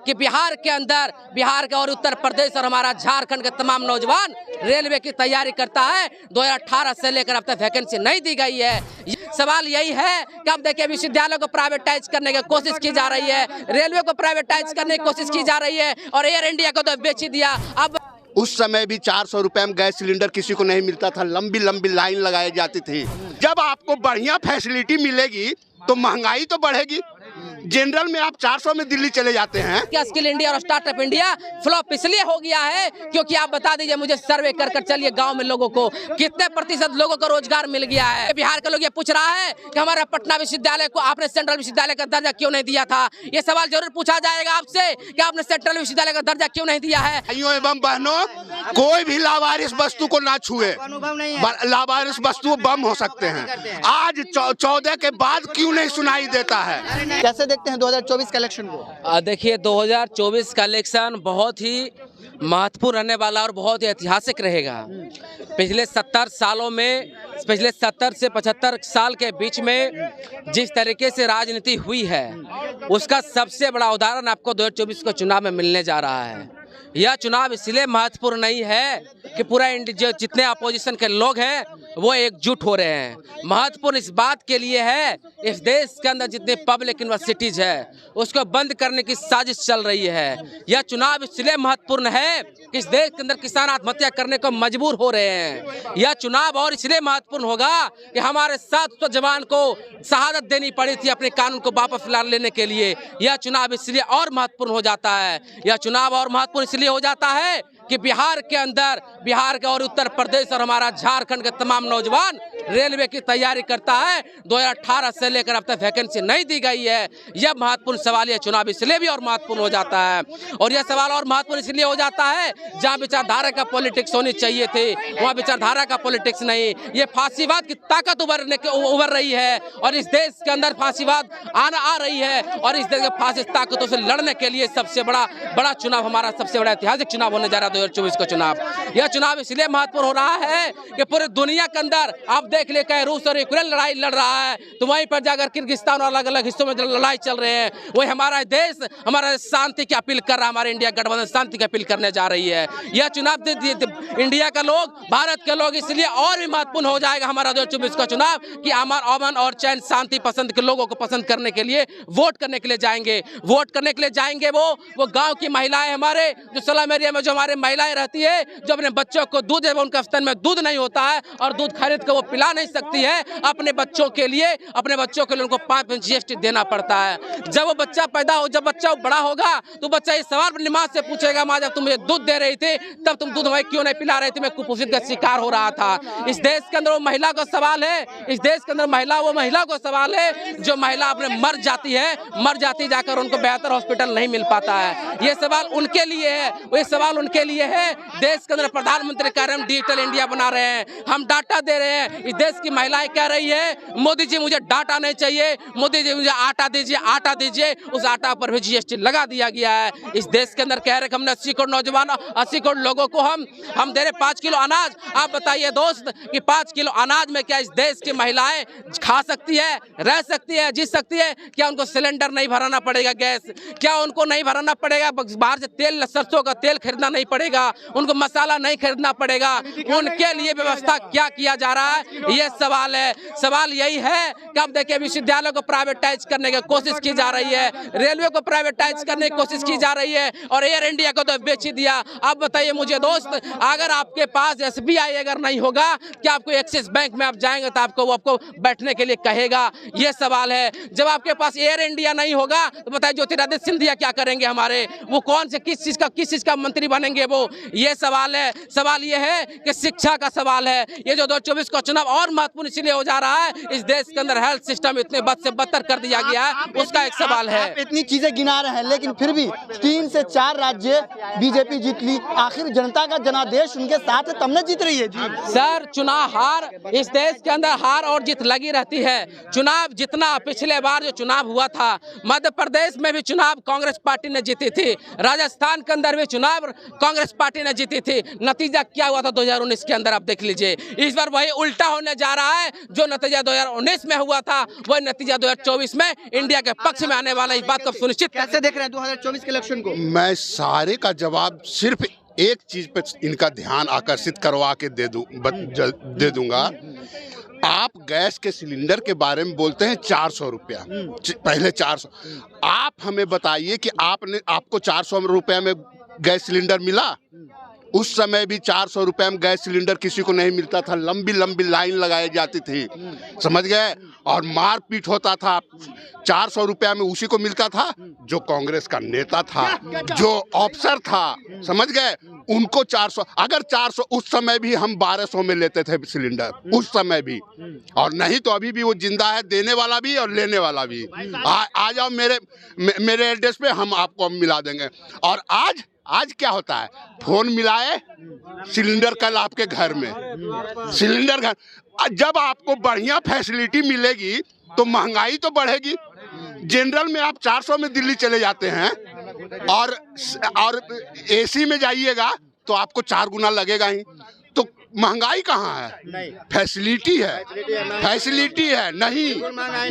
कि बिहार के अंदर, बिहार का और उत्तर प्रदेश और हमारा झारखंड के तमाम नौजवान रेलवे की तैयारी करता है। 2018 से लेकर अब तक वैकेंसी नहीं दी गई है। सवाल यही है कि अब देखिए विश्वविद्यालयों को प्राइवेटाइज करने की कोशिश की जा रही है, रेलवे को प्राइवेटाइज करने की कोशिश की जा रही है और एयर इंडिया को तो बेच ही दिया। अब उस समय भी 400 रुपए में गैस सिलेंडर किसी को नहीं मिलता था, लंबी लंबी लाइन लगाई जाती थी। जब आपको बढ़िया फैसिलिटी मिलेगी तो महंगाई तो बढ़ेगी। जनरल में आप 400 में दिल्ली चले जाते हैं। क्या स्किल इंडिया और स्टार्टअप इंडिया फ्लॉप इसलिए हो गया है क्योंकि आप बता दीजिए मुझे, सर्वे कर चलिए गांव में लोगों को कितने प्रतिशत लोगों को रोजगार मिल गया है। बिहार के लोग ये पूछ रहा है कि हमारा पटना विश्वविद्यालय को आपने सेंट्रल विश्वविद्यालय का दर्जा क्यों नहीं दिया था। ये सवाल जरूर पूछा जाएगा आपसे कि आपने सेंट्रल विश्वविद्यालय का दर्जा क्यों नहीं दिया है। भाइयों एवं बहनों, कोई भी लावारिस वस्तु को ना छुए, लावारिस वस्तु बम हो सकते हैं। आज 14 के बाद क्यों नहीं सुनाई देता है। कैसे देखते हैं 2024 का इलेक्शन को? देखिए 2024 का इलेक्शन बहुत ही महत्वपूर्ण रहने वाला और बहुत ही ऐतिहासिक रहेगा। पिछले 70 सालों में, पिछले 70 से 75 साल के बीच में जिस तरीके से राजनीति हुई है उसका सबसे बड़ा उदाहरण आपको 2024 के चुनाव में मिलने जा रहा है। यह चुनाव इसलिए महत्वपूर्ण नहीं है कि पूरा इंडिया, जितने अपोजिशन के लोग हैं वो एकजुट हो रहे हैं। महत्वपूर्ण इस बात के लिए है, इस देश के अंदर जितने पब्लिक यूनिवर्सिटीज है उसको बंद करने की साजिश चल रही है। यह चुनाव इसलिए महत्वपूर्ण है कि इस देश के अंदर किसान आत्महत्या करने को मजबूर हो रहे हैं। यह चुनाव और इसलिए महत्वपूर्ण होगा कि हमारे 700 जवान को शहादत देनी पड़ी थी अपने कानून को वापस लेने के लिए। यह चुनाव इसलिए और महत्वपूर्ण हो जाता है। यह चुनाव और महत्वपूर्ण इसलिए हो जाता है कि बिहार के अंदर, बिहार का और उत्तर प्रदेश और हमारा झारखंड के तमाम नौजवान रेलवे की तैयारी करता है। 2018 से लेकर अब तक वैकेंसी नहीं दी गई है। यह महत्वपूर्ण सवाल, यह चुनाव इसलिए भी और महत्वपूर्ण हो जाता है। और यह सवाल और महत्वपूर्ण इसलिए हो जाता है जहां विचारधारा का पॉलिटिक्स होनी चाहिए थे वहां विचारधारा का पॉलिटिक्स नहीं। ये फांसीवाद की ताकत उभर रही है और इस देश के अंदर फांसीवाद आ रही है और इस देश के फांसी ताकतों से लड़ने के लिए सबसे बड़ा चुनाव, हमारा सबसे बड़ा ऐतिहासिक चुनाव होने जा रहा है 2024 का चुनाव। यह चुनाव इसलिए महत्वपूर्ण हो रहा है कि पूरी दुनिया के अंदर आप देख ले कहीं रूस और यूक्रेन लड़ाई लड़ रहा है तो वहीं पर जाकर किर्गिस्तान और अलग अलग हिस्सों में लड़ाई चल रहे हैं। वही हमारा देश, हमारा शांति की अपील कर रहा है, हमारे इंडिया गठबंधन शांति की अपील करने जा रही है। यह चुनाव इंडिया का लोग, भारत के लोग इसलिए और भी महत्वपूर्ण हो जाएगा हमारा 2024 का चुनाव कि हमारा अमन और चैन शांति पसंद के लोगों को पसंद करने के लिए वोट करने के लिए जाएंगे। वोट करने के लिए जाएंगे वो गाँव की महिलाएं, हमारे जो स्लम एरिया में जो हमारे महिलाएं रहती है, जो अपने बच्चों को दूध, उनका स्तन में दूध नहीं होता है और दूध खरीद कर वो पिला नहीं सकती है अपने बच्चों के लिए उनको 5% GST देना पड़ता है। जब वो बच्चा पैदा हो, जब बच्चा बड़ा होगा तो बच्चा इस सवाल अपनी माँ से पूछेगा, माँ जब तुम मुझे दूध दे रही थी तब तुम दूध क्यों नहीं पिला रही थी, मैं कुपोषित का शिकार हो रहा था। इस देश के अंदर वो महिला का सवाल है, इस देश के अंदर वो महिला को सवाल है जो महिला अपने मर जाती जाकर उनको बेहतर हॉस्पिटल नहीं मिल पाता है। ये सवाल उनके लिए है, वो सवाल उनके लिए है। देश के अंदर प्रधानमंत्री कह रहे हैं हम डिजिटल इंडिया बना रहे हैं, हम डाटा दे रहे हैं। इस देश की महिलाएं कह रही है मोदी जी मुझे डाटा नहीं चाहिए, मोदी जी मुझे आटा दीजिए। उस आटा पर भी GST लगा दिया गया है। इस देश के अंदर कह रहे कि हमने 80 करोड़ नौजवान, 80 करोड़ लोगों को हम दे रहे 5 किलो अनाज। आप बताइए दोस्त कि 5 किलो अनाज में क्या इस देश की महिलाएं खा सकती है, रह सकती है, जी सकती है? क्या उनको सिलेंडर नहीं भराना पड़ेगा, गैस क्या उनको नहीं भराना पड़ेगा, बाहर से तेल, सरसों का तेल खरीदना नहीं पड़ेगा, उनको मसाला नहीं खरीदना पड़ेगा? उनके लिए व्यवस्था क्या किया जा रहा है, ये सवाल है। सवाल यही है कि अब देखिए विश्वविद्यालय को प्राइवेटाइज करने की कोशिश की जा रही है, रेलवे को प्राइवेटाइज करने की कोशिश की जा रही है और एयर इंडिया को तो बेच ही दिया। आप बताइए मुझे दोस्त, अगर आपके पास SBI अगर नहीं होगा, क्या आपको एक्सिस बैंक में आप जाएंगे तो आपको बैठने के लिए कहेगा? ये सवाल है। जब आपके पास एयर इंडिया नहीं होगा तो बताइए ज्योतिरादित्य सिंधिया क्या करेंगे हमारे, वो कौन से किस चीज का मंत्री बनेंगे वो? ये सवाल है। सवाल ये है कि शिक्षा का सवाल है। ये जो 2024 का चुनाव और महत्वपूर्ण इसलिए हो जा रहा है, इस देश के अंदर हेल्थ सिस्टम इतने बद से बदतर कर दिया गया है, उसका एक सवाल है। आप इतनी चीजें गिना रहे हैं लेकिन फिर भी 3 से 4 राज्य बीजेपी जीत ली। आखिर जनता का जनादेश उनके साथ है, तब न जीत रही है जी। सर चुनाव हार, इस देश के अंदर हार और जीत लगी रहती है। चुनाव जितना पिछले बार जो चुनाव हुआ था, मध्य प्रदेश में भी चुनाव कांग्रेस पार्टी ने जीती थी, राजस्थान के अंदर भी चुनाव कांग्रेस पार्टी ने जीती थी। नतीजा क्या हुआ था 2019 के अंदर आप देख लीजिए। इस बार वही उल्टा होने जा रहा है। जो नतीजा 2019 में हुआ था वह नतीजा 2024 में इंडिया के पक्ष में आने वाला, इस बात को सुनिश्चित। कैसे देख रहे हैं 2024 के इलेक्शन को? मैं सारे का जवाब सिर्फ एक चीज पे इनका ध्यान आकर्षित करवा के दे दूंगा। आप गैस के सिलेंडर के बारे में बोलते हैं 400 रुपया, पहले 400। आप हमें बताइए कि आपको 400 रुपया में गैस सिलेंडर मिला? उस समय भी 400 रुपये में गैस सिलेंडर किसी को नहीं मिलता था, लंबी लंबी लाइन लगाई जाती थी, समझ गए, और मारपीट होता था। 400 रुपये में उसी को मिलता था जो कांग्रेस का नेता था, जो अफसर था, समझ गए, उनको 400। अगर 400 उस समय भी हम 1200 में लेते थे सिलेंडर, उस समय भी, और नहीं तो अभी भी वो जिंदा है, देने वाला भी और लेने वाला भी। आ जाओ मेरे एड्रेस पे, हम आपको मिला देंगे। और आज क्या होता है, फोन मिलाए, सिलेंडर कल आपके घर में, सिलेंडर घर। जब आपको बढ़िया फैसिलिटी मिलेगी तो महंगाई तो बढ़ेगी। जनरल में आप 400 में दिल्ली चले जाते हैं और एसी में जाइएगा तो आपको 4 गुना लगेगा ही। तो महंगाई कहाँ है? फैसिलिटी है, फैसिलिटी है, नहीं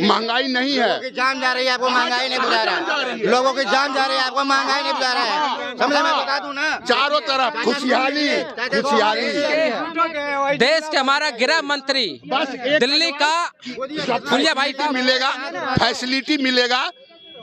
महंगाई नहीं है। जान जा रही है, आपको महंगाई नहीं बुझा रहा है। लोगों की जान जा रही है, आपको महंगाई नहीं बुझा रहा है। समझे, मैं बता दूं ना, चारों तरफ खुशहाली, खुशहाली। देश के हमारा गृह मंत्री दिल्ली का फुलिया भाई का मिलेगा, फैसिलिटी मिलेगा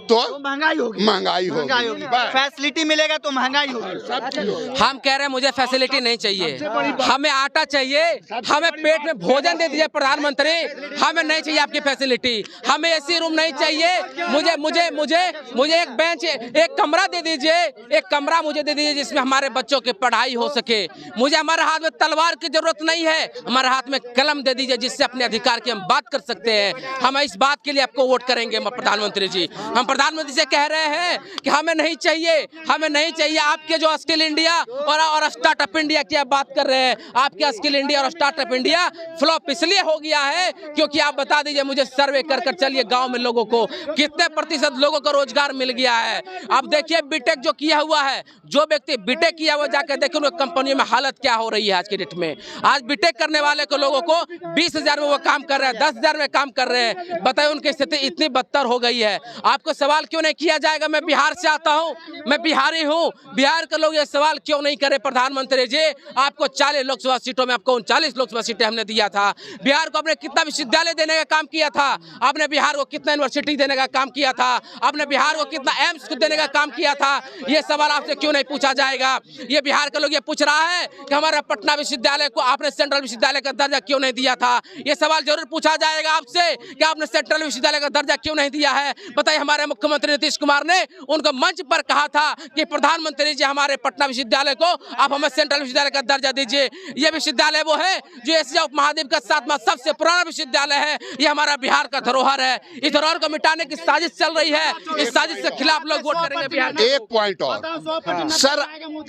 तो महंगाई होगी, महंगाई होगी। फैसिलिटी मिलेगा तो महंगाई होगी। हम कह रहे हैं मुझे फैसिलिटी नहीं चाहिए, हमें आटा चाहिए, हमें पेट में भोजन दे दीजिए प्रधानमंत्री। हमें नहीं चाहिए आपकी फैसिलिटी, हमें एसी रूम नहीं चाहिए। मुझे मुझे मुझे मुझे एक बेंच, एक कमरा दे दीजिए, एक कमरा मुझे दे दीजिए जिसमें हमारे बच्चों की पढ़ाई हो सके। मुझे हमारे हाथ में तलवार की जरूरत नहीं है, हमारे हाथ में कलम दे दीजिए जिससे अपने अधिकार की हम बात कर सकते हैं। हम इस बात के लिए आपको वोट करेंगे प्रधानमंत्री जी। हम प्रधानमंत्री से कह रहे हैं कि हमें नहीं चाहिए, हमें नहीं चाहिए आपके जो स्किल इंडिया और स्टार्टअप इंडिया की आप बात कर रहे हैं। आपके स्किल इंडिया और स्टार्टअप इंडिया फ्लॉप इसलिए हो गया है क्योंकि आप बता दीजिए मुझे, सर्वे कर चलिए गांव में लोगों को कितने प्रतिशत लोगों को रोजगार मिल गया है। अब देखिए बीटेक जो किया हुआ है, जो व्यक्ति बीटेक किया हुआ जाकर देखिए उनकी कंपनियों में हालत क्या हो रही है आज की डेट में। आज बीटेक करने वाले को लोगों को 20,000 में वो काम कर रहे हैं, 10,000 में काम कर रहे हैं। बताइए उनकी स्थिति इतनी बदतर हो गई है। आपको सवाल क्यों नहीं किया जाएगा? मैं बिहार से आता हूं, मैं बिहारी हूं, बिहार के लोग ये सवाल क्यों नहीं करे प्रधानमंत्री जी? आपको 40 लोकसभा सीटों में आपको 39 लोकसभा सीटें हमने दिया था। बिहार को आपने कितना विश्वविद्यालय देने का काम किया था? आपने बिहार को कितना यूनिवर्सिटी देने का काम किया था? आपने बिहार को कितना एम्स देने का काम किया था? ये सवाल आपसे क्यों नहीं पूछा जाएगा? ये बिहार के लोग ये पूछ रहा है कि हमारे पटना विश्वविद्यालय को आपने सेंट्रल विश्वविद्यालय का दर्जा क्यों नहीं दिया था? ये सवाल जरूर पूछा जाएगा आपसे कि आपने सेंट्रल विश्वविद्यालय का दर्जा क्यों नहीं दिया है। बताइए, हमारे मुख्यमंत्री नीतीश कुमार ने उनको मंच पर कहा था कि प्रधानमंत्री जी हमारे पटना विश्वविद्यालय को आप हमें सेंट्रल विश्वविद्यालय का दर्जा दीजिए। ये विश्वविद्यालय वो है जो एशिया उपमहाद्वीप का 7वां सबसे पुराना विश्वविद्यालय है। ये हमारा बिहार का धरोहर है। इस धरोहर को मिटाने की साजिश चल रही है। इस साजिश के खिलाफ लोग वोट करेंगे बिहार में। एक पॉइंट और सर,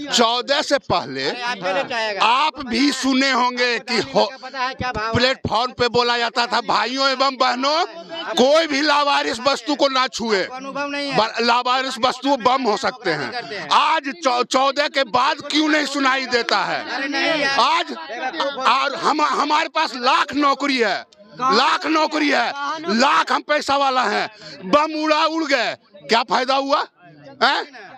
14 से पहले आप भी सुने होंगे कि प्लेटफॉर्म पे बोला जाता था भाइयों एवं बहनों कोई भी लावारिस वस्तु को ना छुए, लावारिस वस्तु बम हो सकते हैं। आज 14 के बाद क्यों नहीं सुनाई देता है? आज और हमारे पास लाख नौकरी है, लाख नौकरी है, लाख हम पैसा वाला है, बम उड़ गए, क्या फायदा हुआ?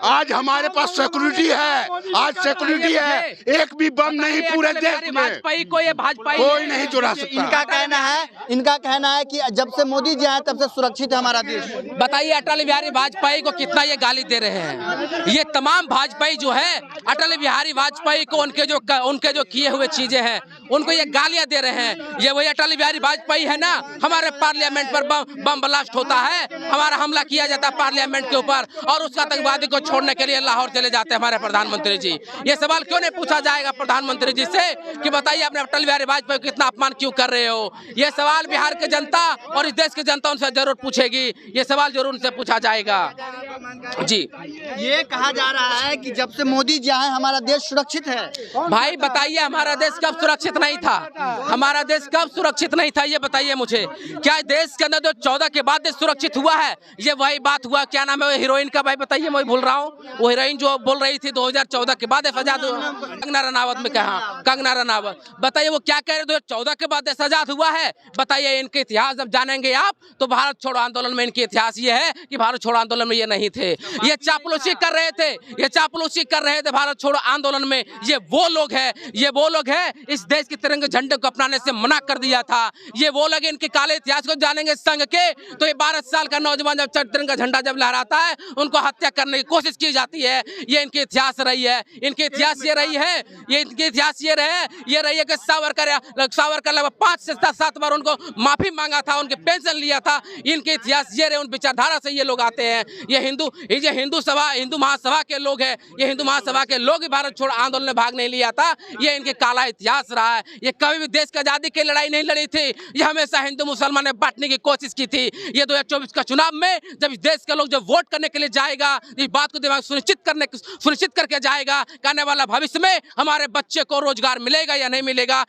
आज हमारे पास सिक्योरिटी है, आज सिक्योरिटी है, एक भी बम नहीं पूरे देश में। भाजपा को ये भाजपा कोई नहीं चुरा सकता। इनका कहना है कि जब से मोदी जी आए तब से सुरक्षित है हमारा देश। बताइए अटल बिहारी वाजपेयी को कितना ये गाली दे रहे हैं। ये तमाम भाजपाई जो है अटल बिहारी वाजपेयी को उनके जो किए हुए चीजें हैं उनको ये गालियां दे रहे हैं। ये वही अटल बिहारी वाजपेयी है ना, हमारे पार्लियामेंट पर बम ब्लास्ट होता है, हमारा हमला किया जाता है पार्लियामेंट के ऊपर और उस आतंकवादी को छोड़ने के लिए लाहौर चले जाते हैं हमारे प्रधानमंत्री जी। ये सवाल क्यों नहीं पूछा जाएगा प्रधानमंत्री जी से कि बताइए आपने अटल बिहारी वाजपेयी को कितना अपमान क्यों कर रहे हो? ये सवाल बिहार की जनता और इस देश की जनता उनसे जरूर पूछेगी। ये सवाल जरूर उनसे पूछा जाएगा जी। ये कहा जा रहा है कि जब से मोदी जी आए हमारा देश सुरक्षित है। भाई बताइए हमारा देश कब सुरक्षित नहीं था? हमारा देश कब सुरक्षित नहीं था ये बताइए मुझे। क्या देश के अंदर जो 14 के बाद देश सुरक्षित हुआ है? ये वही बात हुआ, क्या नाम है हीरोइन का, भाई बताइए, मैं भूल रहा दिखाऊं? वो हीरोइन जो बोल रही थी 2014 के बाद आजाद हुआ, कंगना रनावत में कहा, कंगना रनावत, बताइए वो क्या कह रहे 2014 के बाद आजाद हुआ है? बताइए इनके इतिहास जब जानेंगे आप तो भारत छोड़ो आंदोलन में इनके इतिहास ये है कि भारत छोड़ो आंदोलन में ये नहीं थे, ये चापलूसी कर रहे थे, ये चापलूसी कर रहे थे भारत छोड़ो आंदोलन में। ये वो लोग हैं, ये वो लोग हैं इस देश के तिरंगे झंडे को अपनाने से मना कर दिया था। ये वो लोग इनके काले इतिहास को जानेंगे संघ के तो ये 12 साल का नौजवान जब तिरंगा झंडा जब लहराता है उनको हत्या करने की कोशिश की जाती है। ये इनके इतिहास रही है, इनके इतिहास ये रही है, ये इनके इतिहास ये रही है कि सावरकर लगभग 5 से 7 बार उनको माफी मांगा था, उनके पेंशन लिया था। इनके इतिहास ये रहे, उन विचारधारा से ये लोग आते हैं। ये हिंदू महासभा के लोग हैं, ये हिंदू महासभा के लोग ही भारत छोड़ो आंदोलन में भाग नहीं लिया था। ये इनके काला इतिहास रहा है। ये कभी भी देश की आजादी की लड़ाई नहीं लड़ी थी, ये हमेशा हिंदू मुसलमान ने बांटने की कोशिश की थी। ये 2024 का चुनाव में जब इस देश के लोग जब वोट करने के लिए जाएगा, इस बात को दिमाग सुनिश्चित करके जाएगा कि आने वाला भविष्य में हमारे बच्चे को रोजगार मिलेगा या नहीं मिलेगा।